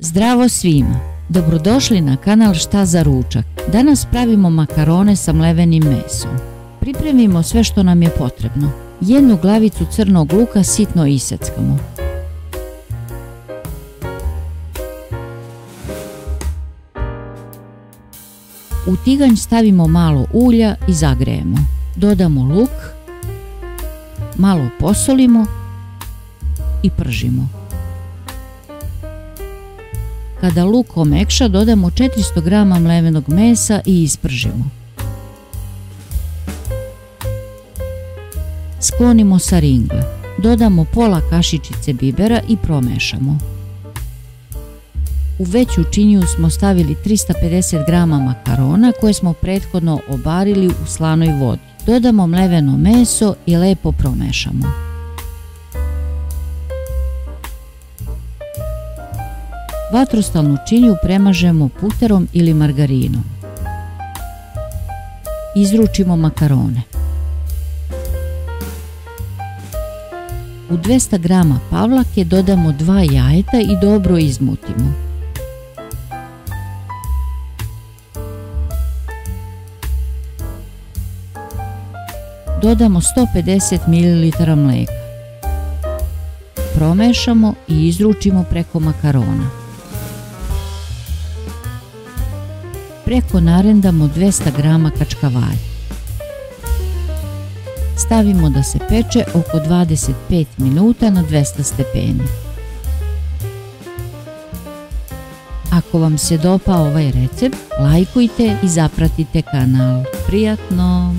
Zdravo svima! Dobrodošli na kanal Šta za ručak. Danas pravimo makarone sa mlevenim mesom. Pripremimo sve što nam je potrebno. Jednu glavicu crnog luka sitno iseckamo. U tiganj stavimo malo ulja i zagrejemo. Dodamo luk, malo posolimo i pržimo. Kada luk omekša, dodamo 400 g mlevenog mesa i ispržimo. Sklonimo sa ringle. Dodamo pola kašičice bibera i promešamo. U veću činiju smo stavili 350 g makarona koje smo prethodno obarili u slanoj vodi. Dodamo mleveno meso i lepo promešamo. Vatrostalnu činiju premažemo puterom ili margarinom. Izručimo makarone. U 200 g pavlake dodamo 2 jajeta i dobro izmutimo. Dodamo 150 ml mlijeka. Promešamo i izručimo preko makarona. Preko narendamo 200 g kačkavalja. Stavimo da se peče oko 25 minuta na 200 stepeni. Ako vam se dopao ovaj recept, lajkujte i zapratite kanal. Prijatno!